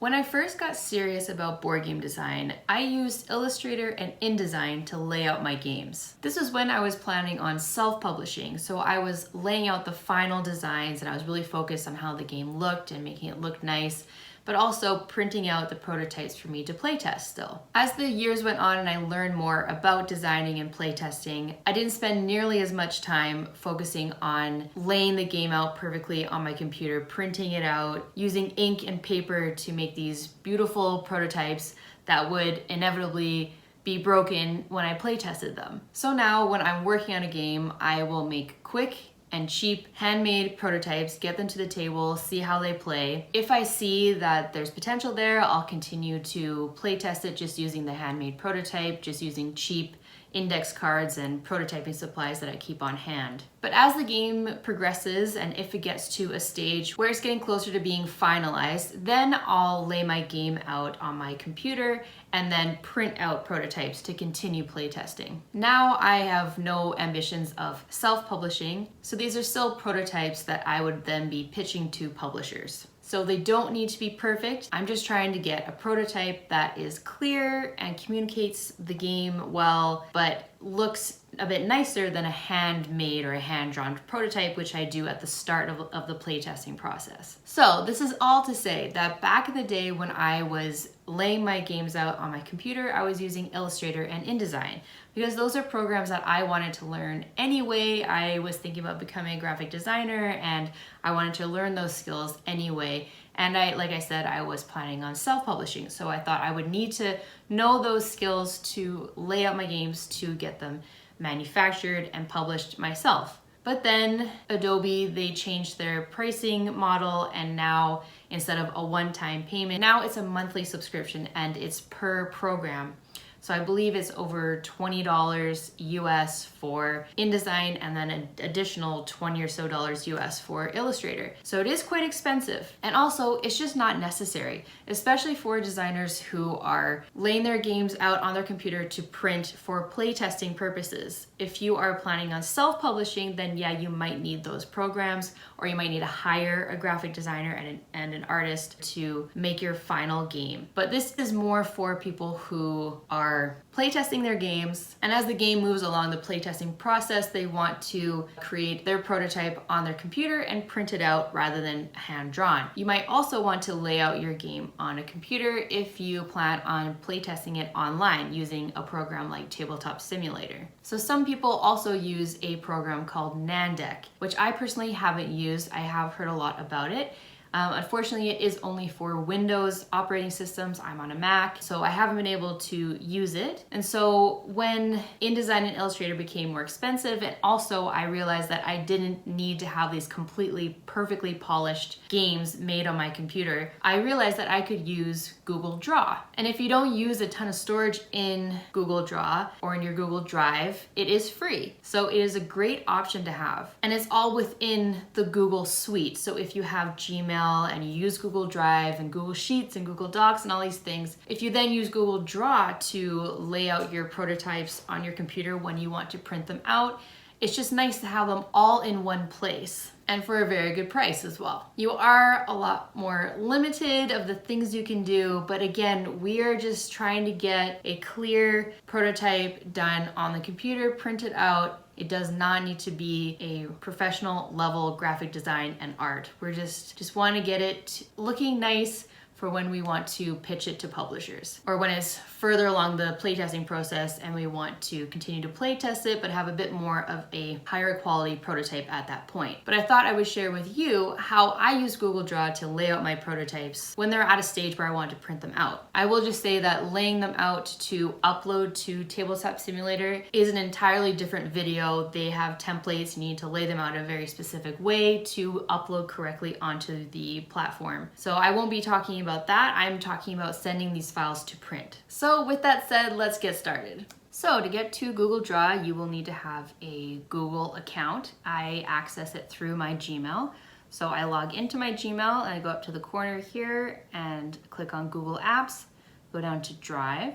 When I first got serious about board game design, I used Illustrator and InDesign to lay out my games. This was when I was planning on self-publishing, so I was laying out the final designs and I was really focused on how the game looked and making it look nice, but also printing out the prototypes for me to playtest still. As the years went on and I learned more about designing and playtesting, I didn't spend nearly as much time focusing on laying the game out perfectly on my computer, printing it out, using ink and paper to make these beautiful prototypes that would inevitably be broken when I playtested them. So now when I'm working on a game, I will make quick and cheap handmade prototypes, get them to the table, see how they play. If I see that there's potential there, I'll continue to play test it just using the handmade prototype, just using cheap index cards and prototyping supplies that I keep on hand. But as the game progresses and if it gets to a stage where it's getting closer to being finalized, then I'll lay my game out on my computer and then print out prototypes to continue playtesting. Now I have no ambitions of self-publishing, so these are still prototypes that I would then be pitching to publishers. So they don't need to be perfect. I'm just trying to get a prototype that is clear and communicates the game well, but looks a bit nicer than a handmade or a hand-drawn prototype, which I do at the start of the playtesting process. So this is all to say that back in the day when I was laying my games out on my computer, I was using Illustrator and InDesign because those are programs that I wanted to learn anyway. I was thinking about becoming a graphic designer and I wanted to learn those skills anyway. And like I said, I was planning on self-publishing. So I thought I would need to know those skills to lay out my games to get them manufactured and published myself. But then Adobe, they changed their pricing model and now instead of a one-time payment, now it's a monthly subscription and it's per program. So I believe it's over $20 US for InDesign and then an additional $20 or so US for Illustrator. So it is quite expensive. And also it's just not necessary, especially for designers who are laying their games out on their computer to print for playtesting purposes. If you are planning on self-publishing, then yeah, you might need those programs or you might need to hire a graphic designer and an artist to make your final game. But this is more for people who are playtesting their games, and as the game moves along the playtesting process, they want to create their prototype on their computer and print it out rather than hand-drawn. You might also want to lay out your game on a computer if you plan on playtesting it online using a program like Tabletop Simulator. So some people also use a program called Nandeck, which I personally haven't used. I have heard a lot about it. Unfortunately, it is only for Windows operating systems. I'm on a Mac, so I haven't been able to use it. And so when InDesign and Illustrator became more expensive, and also I realized that I didn't need to have these completely perfectly polished games made on my computer, I realized that I could use Google Draw. And if you don't use a ton of storage in Google Draw or in your Google Drive, it is free. So it is a great option to have. And it's all within the Google suite. So if you have Gmail and you use Google Drive and Google Sheets and Google Docs and all these things, if you then use Google Draw to lay out your prototypes on your computer when you want to print them out, it's just nice to have them all in one place and for a very good price as well. You are a lot more limited of the things you can do, but again, we are just trying to get a clear prototype done on the computer, printed out. It does not need to be a professional level graphic design and art. We're just want to get it looking nice for when we want to pitch it to publishers or when it's further along the playtesting process and we want to continue to playtest it but have a bit more of a higher quality prototype at that point. But I thought I would share with you how I use Google Draw to lay out my prototypes when they're at a stage where I want to print them out. I will just say that laying them out to upload to Tabletop Simulator is an entirely different video. They have templates. You need to lay them out in a very specific way to upload correctly onto the platform. So I won't be talking about that. I'm talking about sending these files to print. So with that said, let's get started. So to get to Google Draw, you will need to have a Google account. I access it through my Gmail. So I log into my Gmail and I go up to the corner here and click on Google Apps, go down to Drive.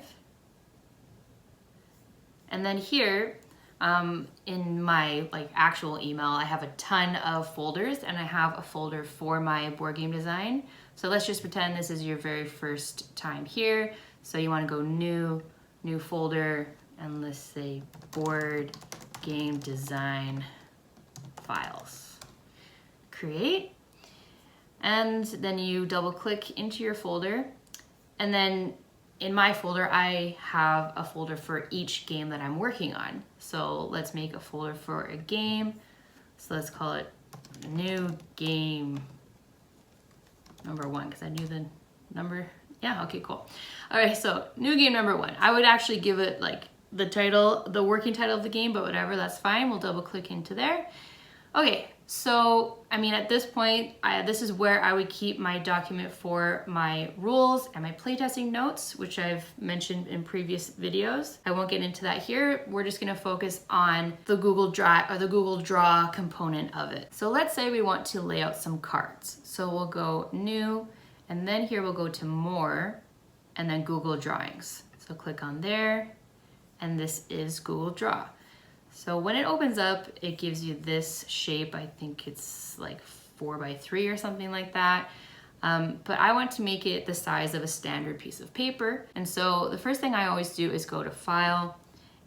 And then here, in my actual email, I have a ton of folders and I have a folder for my board game design, So let's just pretend this is your very first time here. So you want to go new folder, and let's say board game design files. Create, and then you double click into your folder, and then in my folder I have a folder for each game that I'm working on. So let's make a folder for a game. So let's call it new game number 1, because I knew the number. Yeah, okay, cool. All right, so new game number 1. I would actually give it like the title, the working title of the game, but whatever, that's fine. We'll double click into there. Okay, so I mean, at this point, this is where I would keep my document for my rules and my playtesting notes, which I've mentioned in previous videos. I won't get into that here. We're just gonna focus on the Google Drive or the Google Draw component of it. So let's say we want to lay out some cards. So we'll go new, and then here we'll go to more, and then Google Drawings. So click on there, and this is Google Draw. So when it opens up, it gives you this shape. I think it's like 4x3 or something like that. But I want to make it the size of a standard piece of paper. And so the first thing I always do is go to File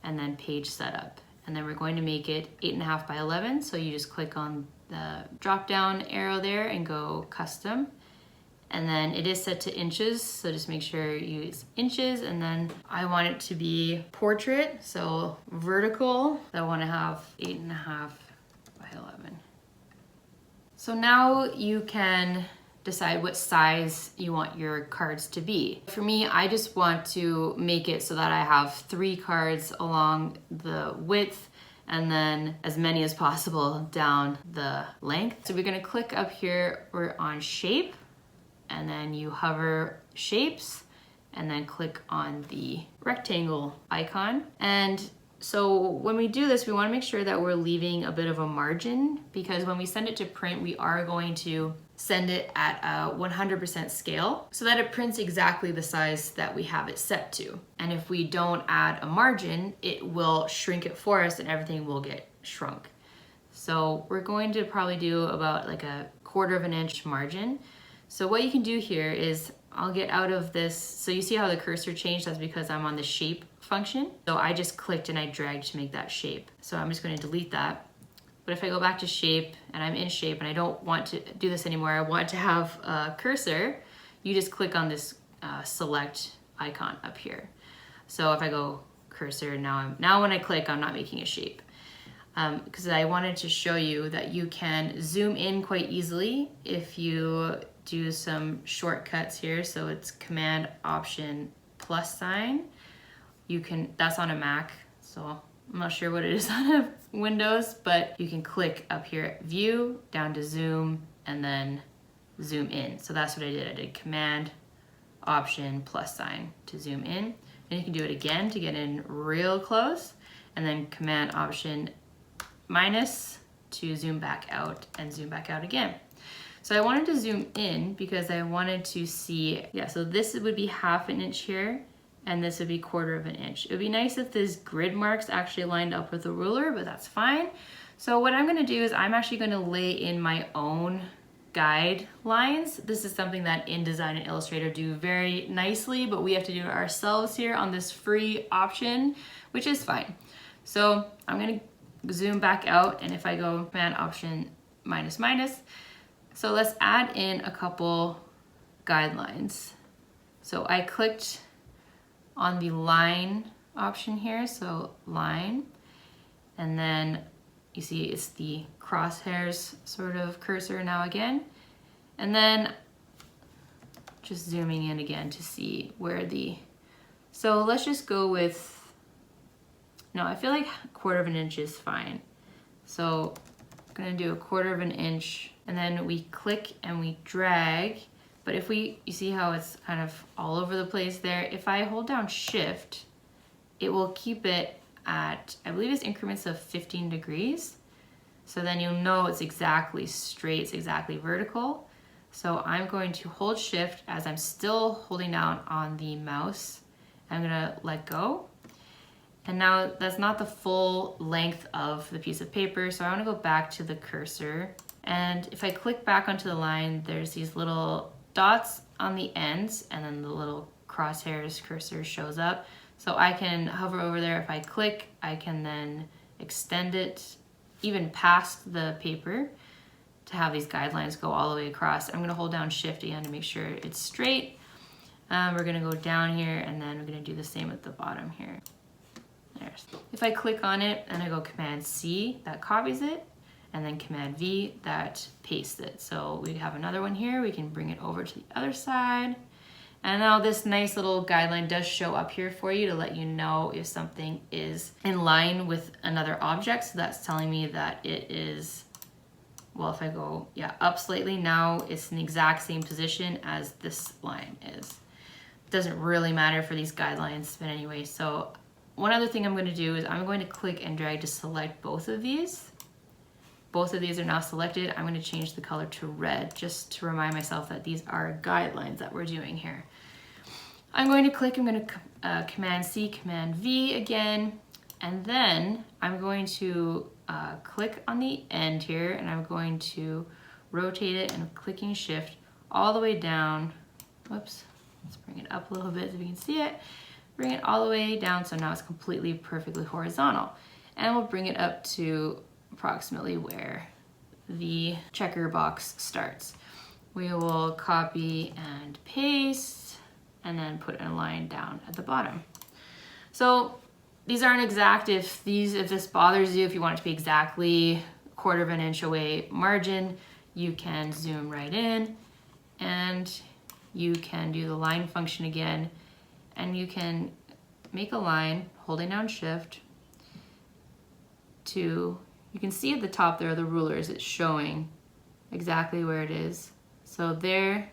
and then Page Setup. And then we're going to make it 8.5 by 11. So you just click on the drop down arrow there and go Custom. And then it is set to inches, so just make sure you use inches. And then I want it to be portrait, so vertical. I want to have 8.5 by 11. So now you can decide what size you want your cards to be. For me, I just want to make it so that I have 3 cards along the width and then as many as possible down the length. So we're gonna click up here, we're on shape, and then you hover shapes and then click on the rectangle icon. And so when we do this, we want to make sure that we're leaving a bit of a margin, because when we send it to print, we are going to send it at a 100% scale so that it prints exactly the size that we have it set to. And if we don't add a margin, it will shrink it for us and everything will get shrunk. So we're going to probably do about like a 1/4 of an inch margin. So what you can do here is I'll get out of this. So you see how the cursor changed? That's because I'm on the shape function. So I just clicked and I dragged to make that shape. So I'm just going to delete that. But if I go back to shape and I'm in shape and I don't want to do this anymore, I want to have a cursor, you just click on this select icon up here. So if I go cursor, now when I click, I'm not making a shape. Because I wanted to show you that you can zoom in quite easily if you do some shortcuts here. So it's Command Option plus sign. You can, that's on a Mac, so I'm not sure what it is on a Windows, but you can click up here, View, down to Zoom, and then zoom in. So that's what I did. I did Command Option plus sign to zoom in. And you can do it again to get in real close, and then Command Option minus to zoom back out and zoom back out again. So I wanted to zoom in because I wanted to see, yeah, so this would be 1/2 an inch here, and this would be 1/4 of an inch. It would be nice if this grid marks actually lined up with the ruler, but that's fine. So what I'm gonna do is I'm actually gonna lay in my own guidelines. This is something that InDesign and Illustrator do very nicely, but we have to do it ourselves here on this free option, which is fine. So I'm gonna zoom back out, and if I go Command Option minus minus, so let's add in a couple guidelines. So I clicked on the line option here, so line, and then you see it's the crosshairs sort of cursor now again, and then just zooming in again to see where so let's just go with, no, I feel like 1/4 of an inch is fine. So I'm gonna do 1/4 of an inch, and then we click and we drag. But if you see how it's kind of all over the place there, if I hold down Shift, it will keep it at, I believe it's increments of 15 degrees. So then you'll know it's exactly straight, it's exactly vertical. So I'm going to hold Shift as I'm still holding down on the mouse. I'm gonna let go. And now that's not the full length of the piece of paper, so I want to go back to the cursor. And if I click back onto the line, there's these little dots on the ends, and then the little crosshairs cursor shows up. So I can hover over there. If I click, I can then extend it even past the paper to have these guidelines go all the way across. I'm gonna hold down Shift again to make sure it's straight. We're gonna go down here, and then we're gonna do the same at the bottom here. If I click on it and I go Command C, that copies it, and then Command V, that pastes it. So we have another one here. We can bring it over to the other side. And now this nice little guideline does show up here for you to let you know if something is in line with another object. So that's telling me that it is, well, if I go, up slightly, now it's in the exact same position as this line is. It doesn't really matter for these guidelines, but anyway, so one other thing I'm going to do is I'm going to click and drag to select both of these. Both of these are now selected. I'm going to change the color to red just to remind myself that these are guidelines that we're doing here. I'm going to click, I'm going to Command C, Command V again, and then I'm going to click on the end here, and I'm going to rotate it, and I'm clicking Shift all the way down. Whoops, let's bring it up a little bit so we can see it. Bring it all the way down, so now it's completely perfectly horizontal. And we'll bring it up to approximately where the checker box starts. We will copy and paste, and then put a line down at the bottom. So these aren't exact. If this bothers you, if you want it to be exactly 1/4 of an inch away margin, you can zoom right in, and you can do the line function again, and you can make a line holding down Shift to, you can see at the top there are the rulers. It's showing exactly where it is. So there,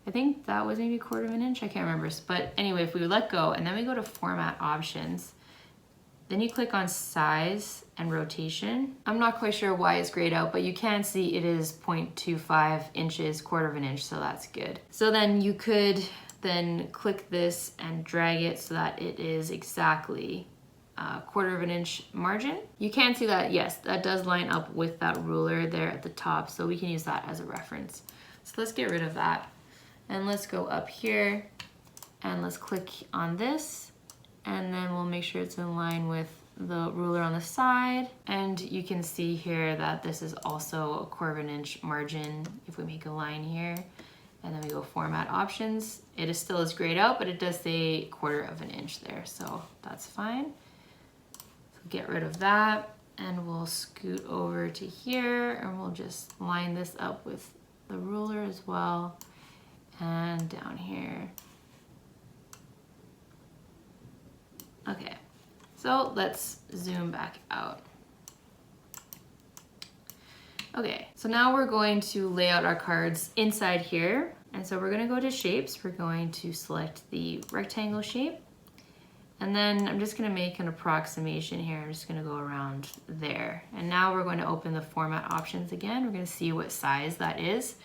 I think that was maybe 1/4 of an inch, I can't remember. But anyway, if we let go and then we go to Format Options, then you click on Size and Rotation. I'm not quite sure why it's grayed out, but you can see it is 0.25 inches, 1/4 of an inch, so that's good. So then you could then click this and drag it so that it is exactly 1/4 of an inch margin. You can see that, yes, that does line up with that ruler there at the top, so we can use that as a reference. So let's get rid of that. And let's go up here and let's click on this, and then we'll make sure it's in line with the ruler on the side. And you can see here that this is also a 1/4 of an inch margin. If we make a line here, and then we go Format Options, it is still as grayed out, but it does say 1/4 of an inch there, so that's fine. So get rid of that, and we'll scoot over to here, and we'll just line this up with the ruler as well, and down here. Okay, so let's zoom back out. Okay, so now we're going to lay out our cards inside here. And so we're gonna go to Shapes. We're going to select the rectangle shape. And then I'm just gonna make an approximation here. I'm just gonna go around there. And now we're going to open the Format Options again. We're gonna see what size that is.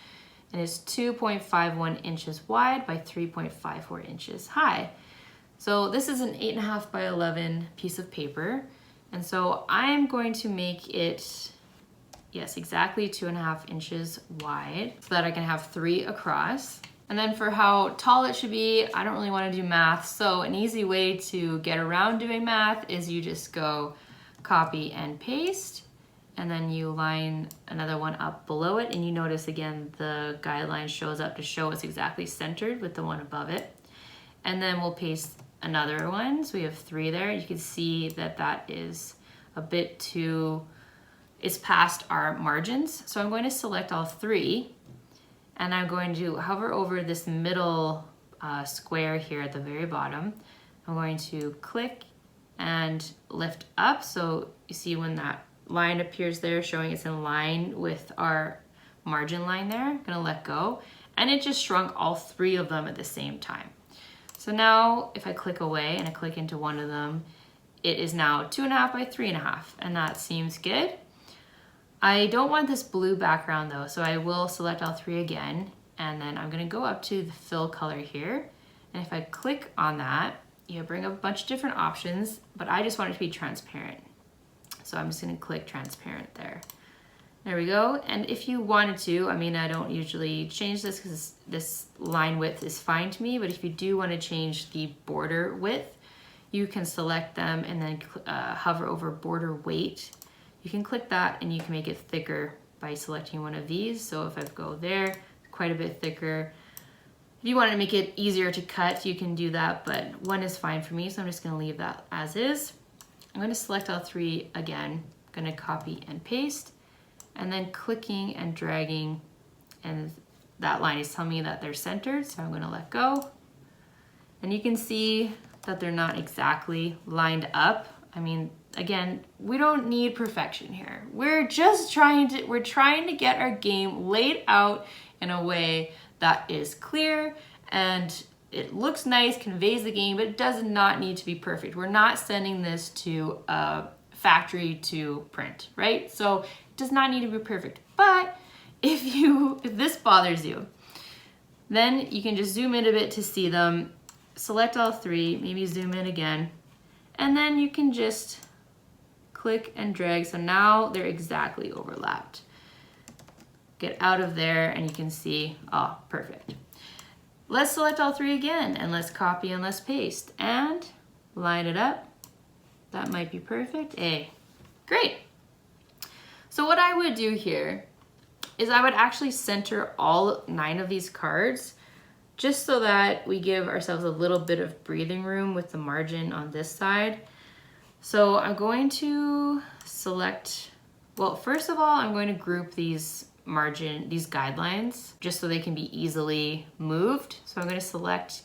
And it's 2.51 inches wide by 3.54 inches high. So this is an 8.5 by 11 piece of paper. And so I'm going to make it, yes, exactly 2.5 inches wide so that I can have 3 across. And then for how tall it should be, I don't really want to do math. So an easy way to get around doing math is you just go copy and paste, and then you line another one up below it. And you notice again, the guideline shows up to show it's exactly centered with the one above it. And then we'll paste another one. So we have 3 there. You can see that that is a bit too, it's past our margins. So I'm going to select all 3, and I'm going to hover over this middle square here at the very bottom. I'm going to click and lift up. So you see when that line appears there showing it's in line with our margin line there, I'm gonna let go. And it just shrunk all 3 of them at the same time. So now if I click away and I click into one of them, it is now 2.5 by 3.5, and that seems good. I don't want this blue background though, so I will select all 3 again, and then I'm gonna go up to the fill color here. And if I click on that, you bring up a bunch of different options, but I just want it to be transparent. So I'm just gonna click transparent there. There we go. And if you wanted to, I mean, I don't usually change this because this line width is fine to me, but if you do want to change the border width, you can select them and then hover over border weight. You can click that and you can make it thicker by selecting one of these. So if I go there, quite a bit thicker. If you want to make it easier to cut, you can do that, but one is fine for me, so I'm just going to leave that as is. I'm going to select all three again. I'm going to copy and paste, and then clicking and dragging, and that line is telling me that they're centered, so I'm going to let go. And you can see that they're not exactly lined up. I mean, again, we don't need perfection here. We're just trying to get our game laid out in a way that is clear and it looks nice, conveys the game, but it does not need to be perfect. We're not sending this to a factory to print, right? So it does not need to be perfect. But if this bothers you, then you can just zoom in a bit to see them, select all three, maybe zoom in again, and then you can just click and drag. So now they're exactly overlapped. Get out of there and you can see, oh, perfect. Let's select all three again and let's copy and let's paste and line it up. That might be perfect. Great. So what I would do here is I would actually center all 9 of these cards just so that we give ourselves a little bit of breathing room with the margin on this side. So I'm going to select, well, first of all, I'm going to group these guidelines just so they can be easily moved. So I'm going to select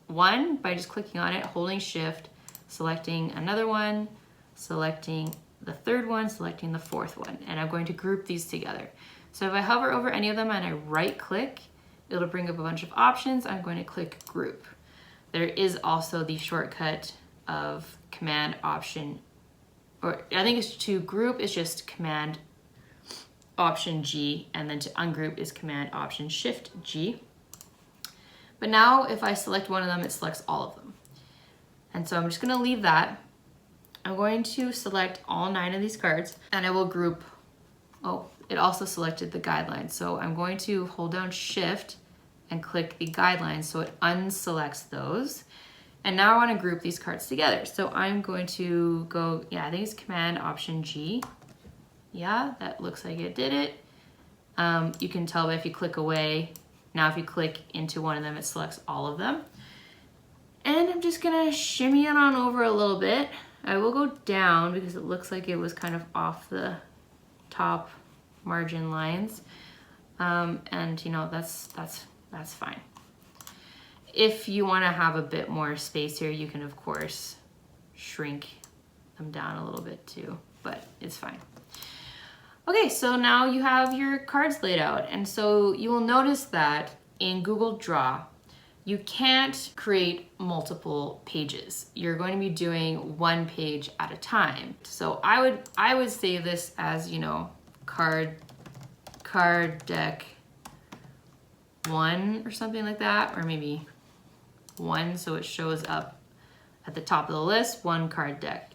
one by just clicking on it, holding shift, selecting another one, selecting the third one, selecting the fourth one, and I'm going to group these together. So if I hover over any of them and I right click, it'll bring up a bunch of options. I'm going to click group. There is also the shortcut of Command Option, or I think it's to group, it's just Command Option G, and then to ungroup is Command Option Shift G. But now if I select one of them, it selects all of them. And so I'm just gonna leave that. I'm going to select all 9 of these cards and I will group, oh, it also selected the guidelines. So I'm going to hold down Shift and click the guidelines so it unselects those. And now I wanna group these cards together. So I'm going to go, I think it's Command Option G. Yeah, that looks like it did it. You can tell if you click away. Now if you click into one of them, it selects all of them. And I'm just gonna shimmy it on over a little bit. I will go down because it looks like it was kind of off the top margin lines. And you know, that's fine. If you wanna have a bit more space here, you can of course shrink them down a little bit too, but it's fine. Okay, so now you have your cards laid out. And so you will notice that in Google Draw, you can't create multiple pages. You're going to be doing one page at a time. So I would save this as, you know, card deck 1 or something like that, or maybe 1 so it shows up at the top of the list, 1 card deck.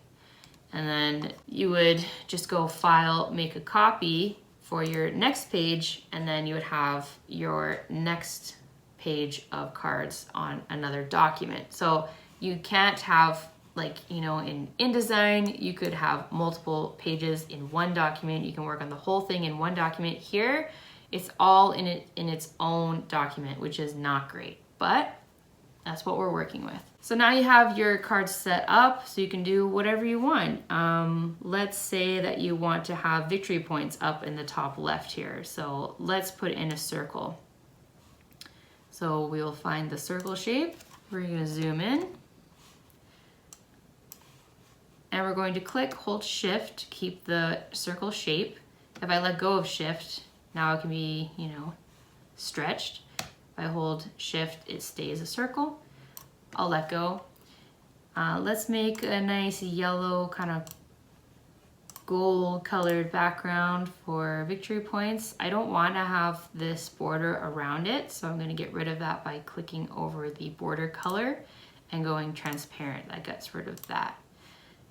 And then you would just go File, make a copy for your next page, and then you would have your next page of cards on another document. So you can't have, like, you know, in InDesign, you could have multiple pages in one document. You can work on the whole thing in one document. Here, it's all in its own document, which is not great, but that's what we're working with. So now you have your cards set up so you can do whatever you want. Let's say that you want to have victory points up in the top left here. So let's put in a circle. So we will find the circle shape. We're gonna zoom in. And we're going to click, hold shift to keep the circle shape. If I let go of shift, now it can be, you know, stretched. If I hold shift, it stays a circle. I'll let go. Let's make a nice yellow kind of gold colored background for victory points. I don't want to have this border around it, so I'm going to get rid of that by clicking over the border color and going transparent. That gets rid of that.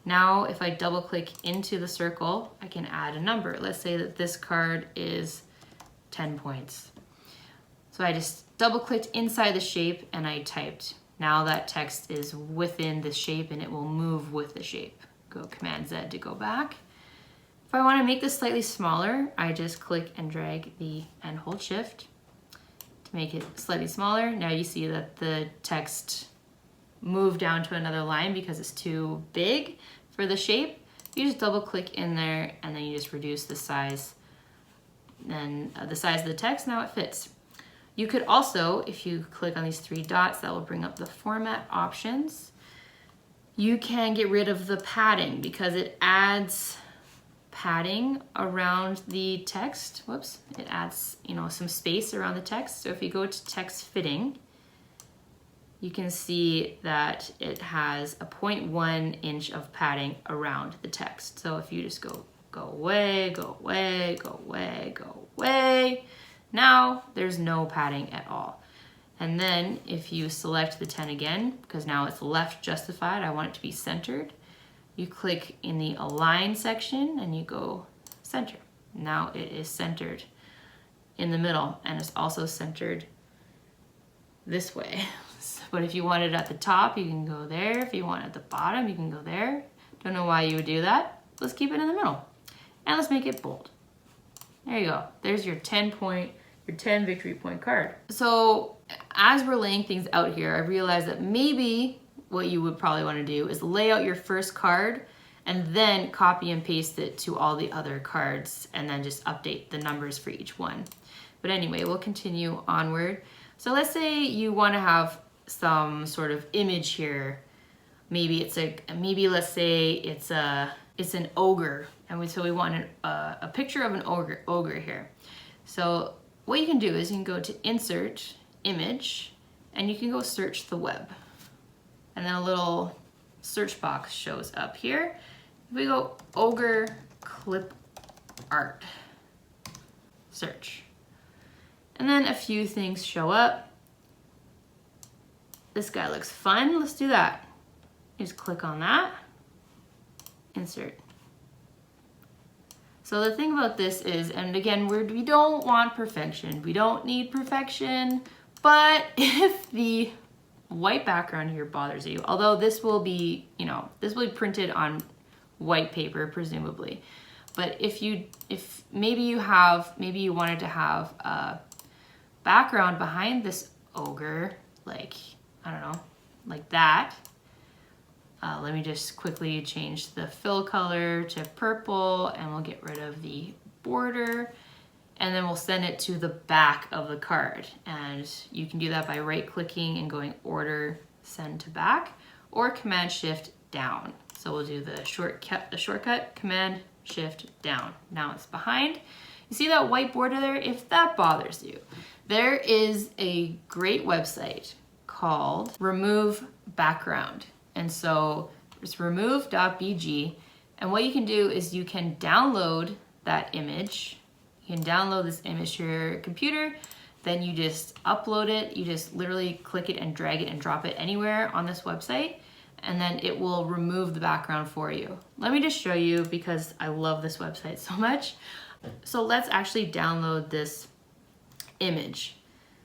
Now, if I double click into the circle, I can add a number. Let's say that this card is 10 points. So I just double clicked inside the shape and I typed. Now that text is within the shape and it will move with the shape. Go Command Z to go back. If I want to make this slightly smaller, I just click and drag and hold Shift to make it slightly smaller. Now you see that the text moved down to another line because it's too big for the shape. You just double click in there and then you just reduce the size. Then the size of the text, now it fits. You could also, if you click on these three dots, that will bring up the format options. You can get rid of the padding because it adds padding around the text. Whoops, it adds, some space around the text. So if you go to text fitting, you can see that it has a 0.1 inch of padding around the text. So if you just go away, go away, go away, go away, now there's no padding at all. And then if you select the 10 again, because now it's left justified, I want it to be centered, you click in the align section and you go center. Now it is centered in the middle and it's also centered this way. But if you want it at the top, you can go there. If you want it at the bottom, you can go there. Don't know why you would do that. Let's keep it in the middle. And let's make it bold. There you go. There's your 10 victory point card. So as we're laying things out here, I realized that maybe what you would probably want to do is lay out your first card and then copy and paste it to all the other cards and then just update the numbers for each one. But anyway, we'll continue onward. So let's say you want to have some sort of image here. Maybe let's say it's an ogre, and so we want a picture of an ogre here. So what you can do is you can go to Insert, Image, and you can go search the web. And then a little search box shows up here. If we go ogre clip art, search. And then a few things show up. This guy looks fun, let's do that. Just click on that, insert. So the thing about this is, and again, we don't want perfection. We don't need perfection, but if the white background here bothers you, although this will be, this will be printed on white paper, presumably. But if maybe you wanted to have a background behind this ogre, like, I don't know, like that. Let me just quickly change the fill color to purple and we'll get rid of the border and then we'll send it to the back of the card. And you can do that by right clicking and going order, send to back, or Command Shift down. So we'll do the shortcut Command Shift down. Now it's behind. You see that white border there? If that bothers you, there is a great website called Remove Background. And so it's remove.bg. And what you can do is you can download that image. You can download this image to your computer. Then you just upload it. You just literally click it and drag it and drop it anywhere on this website. And then it will remove the background for you. Let me just show you because I love this website so much. So let's actually download this image.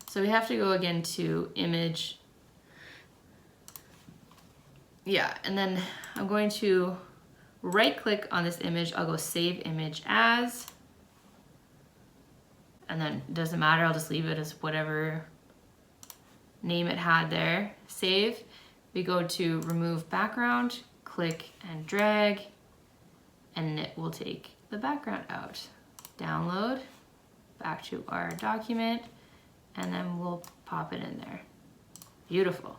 So we have to go again to image. Yeah, and then I'm going to right click on this image. I'll go save image as, and then it doesn't matter. I'll just leave it as whatever name it had there. Save. We go to remove background, click and drag, and it will take the background out. Download, back to our document, and then we'll pop it in there. Beautiful.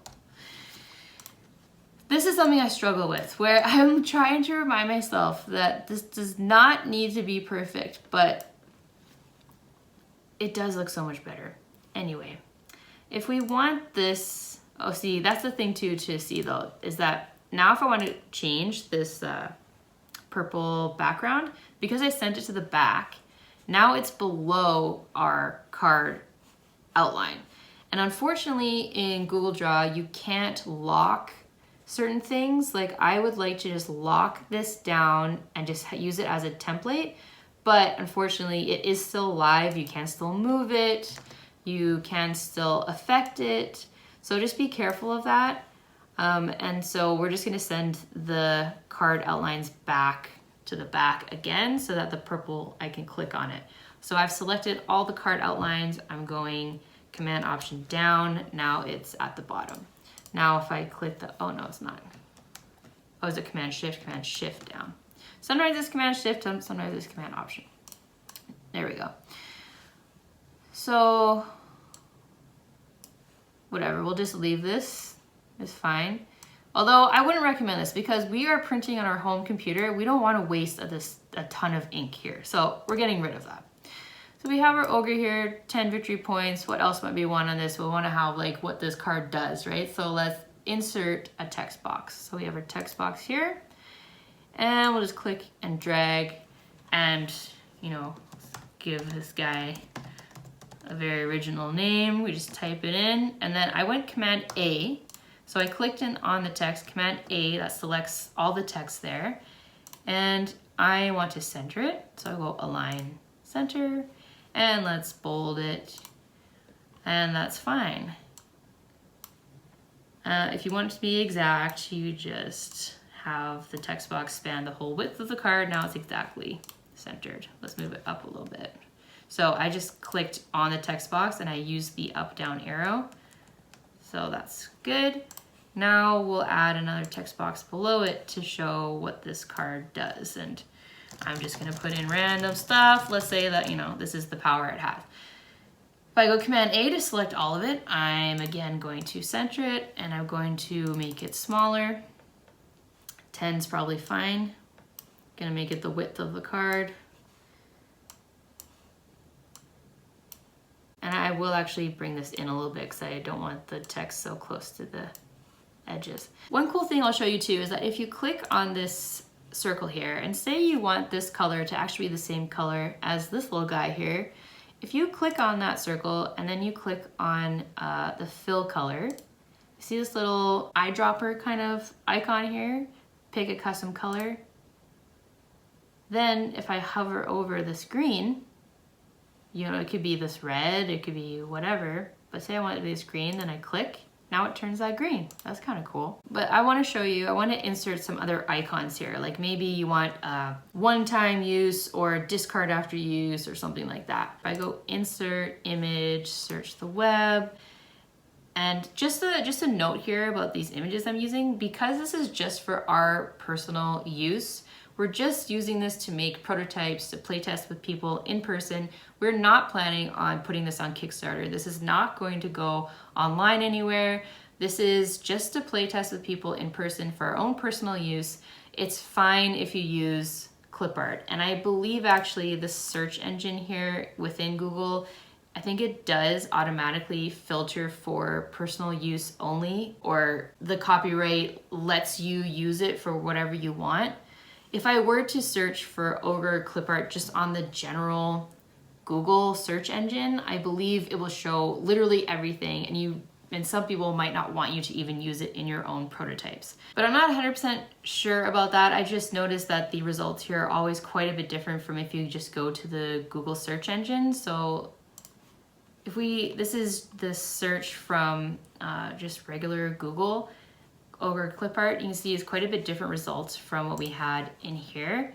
This is something I struggle with, where I'm trying to remind myself that this does not need to be perfect, but it does look so much better. Anyway, if we want this, oh, see, that's the thing too to see though, is that now if I want to change this purple background, because I sent it to the back, now it's below our card outline. And unfortunately in Google Draw, you can't lock certain things. Like I would like to just lock this down and just use it as a template, but unfortunately it is still live. You can still move it, you can still affect it. So just be careful of that. And so we're just gonna send the card outlines back to the back again so that the purple, I can click on it. So I've selected all the card outlines. I'm going Command Option down. Now it's at the bottom. Now if I click the, oh no, it's not. Oh, is it Command Shift down. Sometimes it's Command Shift, sometimes it's Command Option. There we go. So whatever, we'll just leave this. It's fine. Although I wouldn't recommend this because we are printing on our home computer. We don't want to waste a ton of ink here. So we're getting rid of that. So we have our ogre here, 10 victory points. What else might we want on this? We'll want to have like what this card does, right? So let's insert a text box. So we have our text box here and we'll just click and drag and, you know, give this guy a very original name. We just type it in and then I went Command A. So I clicked in on the text, Command A, that selects all the text there. And I want to center it. So I go Align Center and let's bold it. And that's fine. If you want it to be exact, you just have the text box span the whole width of the card. Now it's exactly centered. Let's move it up a little bit. So I just clicked on the text box and I used the up down arrow. So that's good. Now we'll add another text box below it to show what this card does. And I'm just gonna put in random stuff. Let's say that, you know, this is the power it has. If I go Command A to select all of it, I'm again going to center it and I'm going to make it smaller. 10's probably fine. Gonna make it the width of the card. And I will actually bring this in a little bit because I don't want the text so close to the edges. One cool thing I'll show you too is that if you click on this circle here and say you want this color to actually be the same color as this little guy here, if you click on that circle and then you click on the fill color, you see this little eyedropper kind of icon here, pick a custom color. Then if I hover over this green, you know, it could be this red, it could be whatever, but say I want it to be this green, then I click, now it turns that green. That's kind of cool. But I want to show you, I want to insert some other icons here, like maybe you want one-time use or discard after use or something like that. If I go Insert, Image, Search the Web, and just a note here about these images I'm using, because this is just for our personal use, we're just using this to make prototypes, to play test with people in person. We're not planning on putting this on Kickstarter. This is not going to go online anywhere. This is just to play test with people in person for our own personal use. It's fine if you use clip art. And I believe actually the search engine here within Google, I think it does automatically filter for personal use only, or the copyright lets you use it for whatever you want. If I were to search for ogre clip art just on the general Google search engine, I believe it will show literally everything, and some people might not want you to even use it in your own prototypes. But I'm not 100% sure about that. I just noticed that the results here are always quite a bit different from if you just go to the Google search engine. So if this is the search from just regular Google, ogre clip art, you can see is quite a bit different results from what we had in here.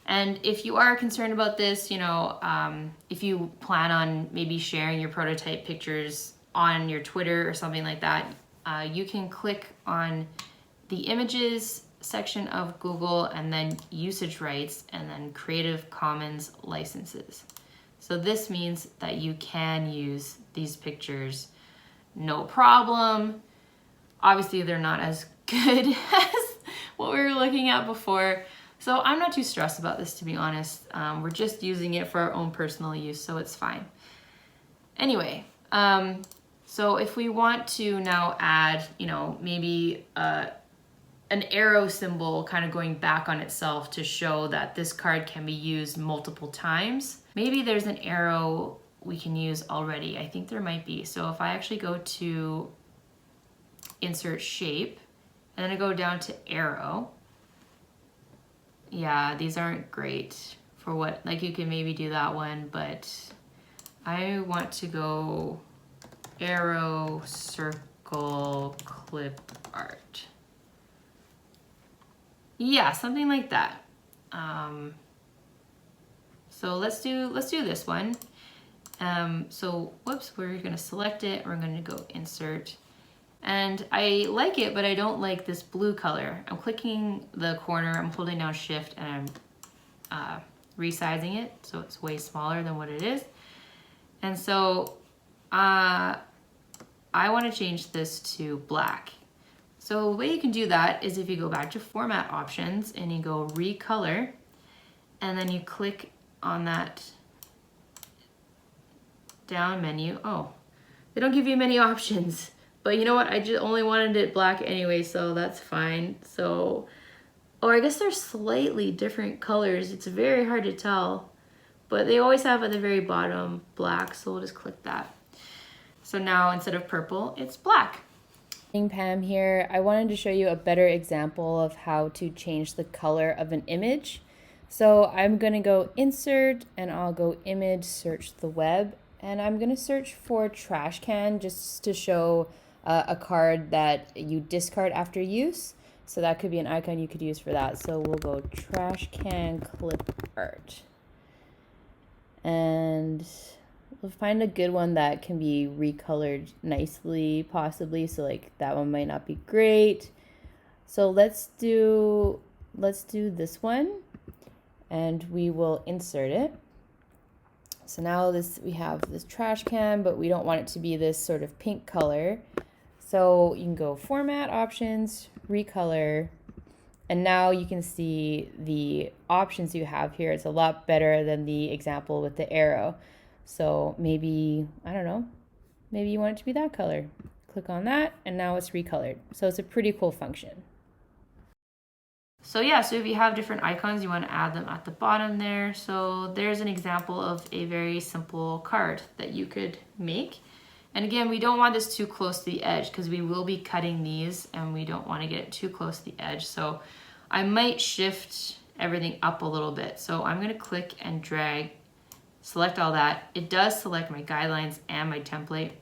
And if you are concerned about this, you know, if you plan on maybe sharing your prototype pictures on your Twitter or something like that, you can click on the images section of Google and then usage rights and then Creative Commons licenses. So this means that you can use these pictures no problem. Obviously, they're not as good as what we were looking at before. So I'm not too stressed about this, to be honest. We're just using it for our own personal use, so it's fine. Anyway, so if we want to now add, you know, maybe an arrow symbol kind of going back on itself to show that this card can be used multiple times. Maybe there's an arrow we can use already. I think there might be. So if I actually go to Insert Shape, And then I go down to arrow. Yeah, these aren't great for what, like you can maybe do that one, but I want to go arrow, circle, clip art. Yeah, something like that. So let's do this one. So whoops, we're gonna select it. We're gonna go insert. And I like it, but I don't like this blue color. I'm clicking the corner, I'm holding down shift, and I'm resizing it so it's way smaller than what it is. And so I want to change this to black. So the way you can do that is if you go back to format options and you go recolor, and then you click on that down menu. Oh, they don't give you many options. But you know what? I just only wanted it black anyway, so that's fine. So, or I guess they're slightly different colors. It's very hard to tell, but they always have at the very bottom black, so we'll just click that. So now instead of purple, it's black. Pam here. I wanted to show you a better example of how to change the color of an image. So I'm gonna go insert and I'll go image, search the web, and I'm gonna search for trash can just to show a card that you discard after use. So that could be an icon you could use for that. So we'll go trash can clip art. And we'll find a good one that can be recolored nicely, possibly. So like that one might not be great. So let's do this one, and we will insert it. So now we have this trash can, but we don't want it to be this sort of pink color. So you can go format options, recolor, and now you can see the options you have here. It's a lot better than the example with the arrow. So maybe, I don't know, maybe you want it to be that color. Click on that, and now it's recolored. So it's a pretty cool function. So yeah, so if you have different icons, you want to add them at the bottom there. So there's an example of a very simple card that you could make. And again, we don't want this too close to the edge because we will be cutting these and we don't want to get it too close to the edge. So I might shift everything up a little bit. So I'm going to click and drag, select all that. It does select my guidelines and my template.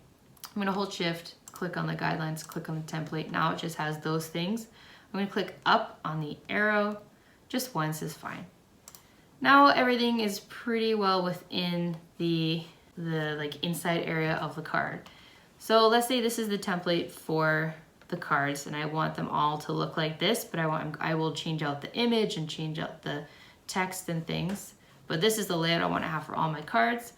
I'm going to hold shift, click on the guidelines, click on the template. Now it just has those things. I'm going to click up on the arrow. Just once is fine. Now everything is pretty well within the like inside area of the card. So let's say this is the template for the cards and I want them all to look like this, but I will change out the image and change out the text and things. But this is the layout I want to have for all my cards.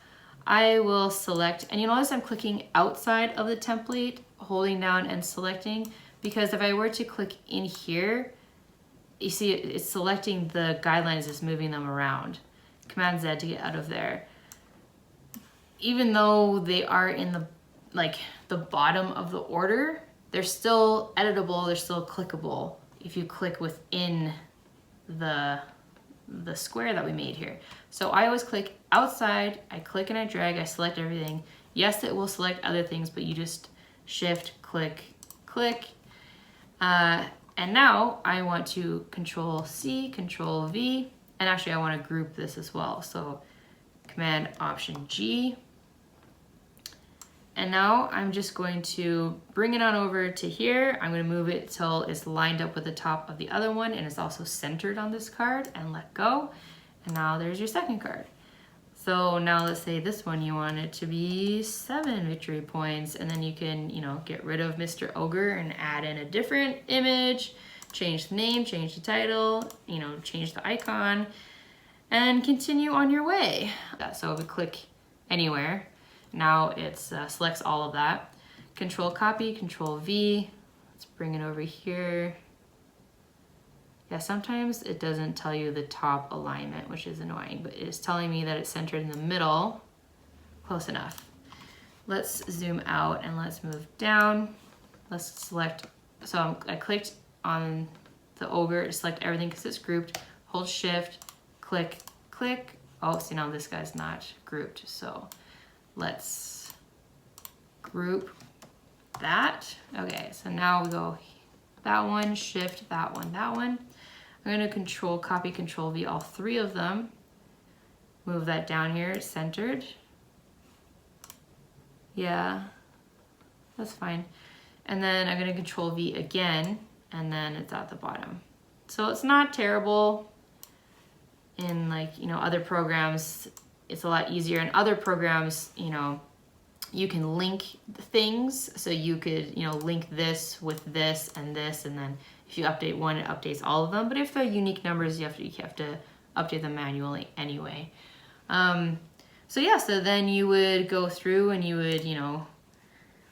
I will select, and you notice I'm clicking outside of the template, holding down and selecting, because if I were to click in here, you see it's selecting the guidelines, it's moving them around. Command Z to get out of there. Even though they are in the bottom of the order, they're still editable, they're still clickable if you click within the square that we made here. So I always click outside, I click and I drag, I select everything. Yes, it will select other things, but you just shift, click, click. And now I want to Control C, Control V, and actually I want to group this as well. So Command Option G. And now I'm just going to bring it on over to here. I'm going to move it till it's lined up with the top of the other one and it's also centered on this card, and let go. And now there's your second card. So now let's say this one you want it to be 7 victory points, and then you can, get rid of Mr. Ogre and add in a different image, change the name, change the title, change the icon, and continue on your way. So if we click anywhere, now it selects all of that. Control copy, Control V. Let's bring it over here. Yeah, sometimes it doesn't tell you the top alignment, which is annoying, but it's telling me that it's centered in the middle. Close enough. Let's zoom out and let's move down. Let's select, so I clicked on the ogre to select everything because it's grouped. Hold shift, click, click. Oh, see, now this guy's not grouped, so let's group that. Okay, so now we go that one, shift, that one, that one. I'm gonna copy, control V, all three of them. Move that down here, centered. Yeah, that's fine. And then I'm gonna control V again, and then it's at the bottom. So it's not terrible. In like, you know, other programs, it's a lot easier. In other programs, you know, you can link things. So you could, you know, link this with this, and then if you update one, it updates all of them. But if they're unique numbers, you have to update them manually anyway. So yeah, so then you would go through and you would, you know,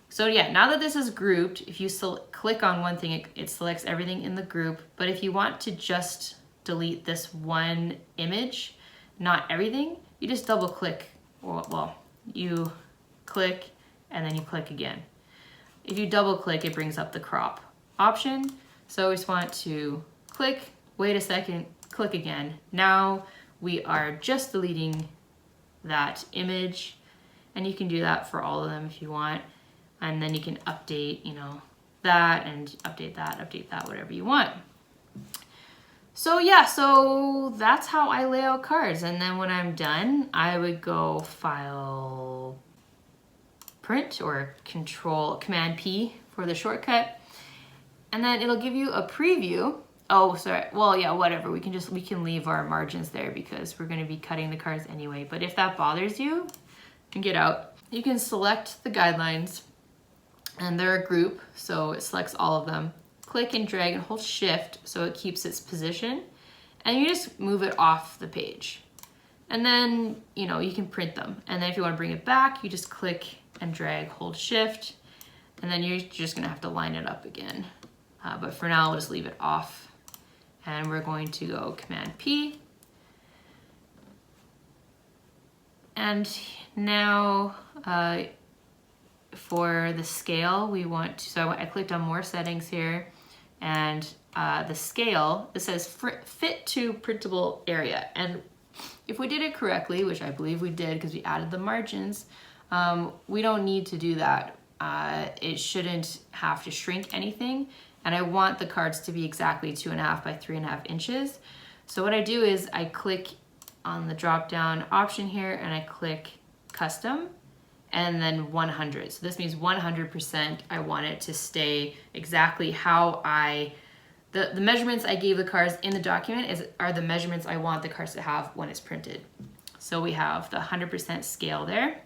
so yeah, now that this is grouped, if you click on one thing, it selects everything in the group. But if you want to just delete this one image, not everything, you just double click, well, you click and then you click again. If you double click, it brings up the crop option. So we just want to click, wait a second, click again. Now we are just deleting that image, and you can do that for all of them if you want. And then you can update, you know, that and update that, whatever you want. So yeah, so that's how I lay out cards. And then when I'm done, I would go File, Print, or Command P for the shortcut. And then it'll give you a preview. Oh, sorry. Well, yeah, whatever. We can leave our margins there because we're going to be cutting the cards anyway. But if that bothers you, you can get out. You can select the guidelines, and they're a group, so it selects all of them. Click and drag and hold shift so it keeps its position, and you just move it off the page. And then, you know, you can print them. And then if you want to bring it back, you just click and drag, hold shift, and then you're just gonna have to line it up again. But for now, we'll just leave it off. And we're going to go Command P. And now for the scale, we want to, so I clicked on more settings here, and the scale, it says fit to printable area. And if we did it correctly, which I believe we did because we added the margins, we don't need to do that. It shouldn't have to shrink anything. And I want the cards to be exactly 2.5 by 3.5 inches. So what I do is I click on the drop down option here and I click custom and then 100. So this means 100% I want it to stay exactly how the measurements I gave the cards in the document are the measurements I want the cards to have when it's printed. So we have the 100% scale there.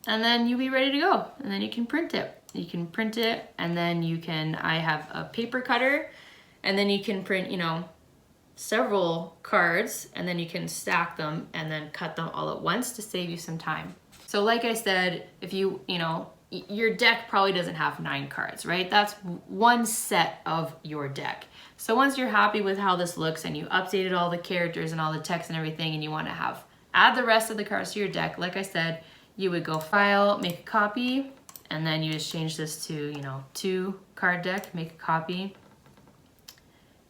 And then you'll be ready to go. And then you can print it. You can print it, and then you can, I have a paper cutter, and then you can print, you know, several cards, and then you can stack them and then cut them all at once to save you some time. So like I said, if you know, your deck probably doesn't have 9 cards, right? That's one set of your deck. So once you're happy with how this looks and you updated all the characters and all the text and everything, and you want to add the rest of the cards to your deck, like I said, you would go File, make a copy, and then you just change this to, you know, 2 card deck, make a copy.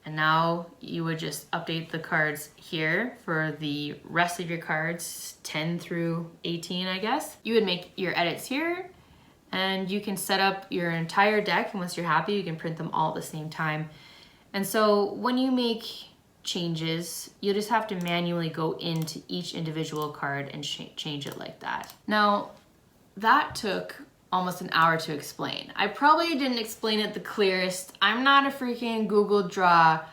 And now you would just update the cards here for the rest of your cards, 10 through 18, I guess. You would make your edits here, and you can set up your entire deck, and once you're happy, you can print them all at the same time. And so when you make changes, you just have to manually go into each individual card and change it like that. Now, that took almost an hour to explain. I probably didn't explain it the clearest. I'm not a freaking Google Draw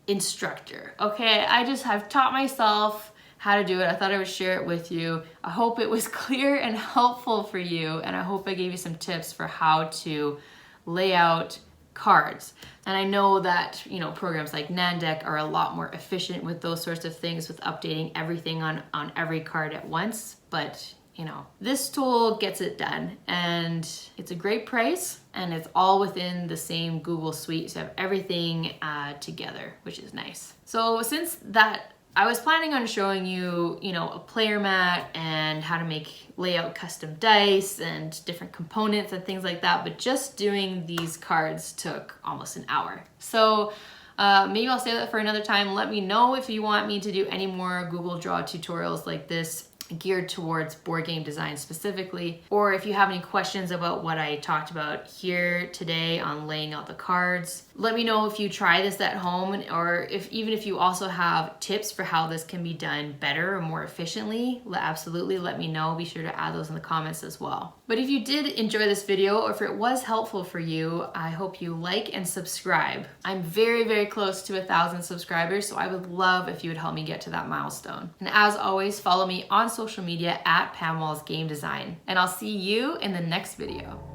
instructor, okay? I just have taught myself how to do it. I thought I would share it with you. I hope it was clear and helpful for you, and I hope I gave you some tips for how to lay out cards. And I know that, you know, programs like Nandeck are a lot more efficient with those sorts of things, with updating everything on every card at once, but you know, this tool gets it done, and it's a great price, and it's all within the same Google suite, so you have everything together, which is nice. So since that, I was planning on showing you, you know, a player mat and how to lay out custom dice and different components and things like that, but just doing these cards took almost an hour. So maybe I'll save that for another time. Let me know if you want me to do any more Google Draw tutorials like this. geared towards board game design specifically, or if you have any questions about what I talked about here today on laying out the cards. Let me know if you try this at home, or even if you also have tips for how this can be done better or more efficiently. Absolutely let me know. Be sure to add those in the comments as well. But if you did enjoy this video, or if it was helpful for you, I hope you like and subscribe. I'm very, very close to 1,000 subscribers, so I would love if you would help me get to that milestone. And as always, follow me on social media at Pam Walls Game Design. And I'll see you in the next video.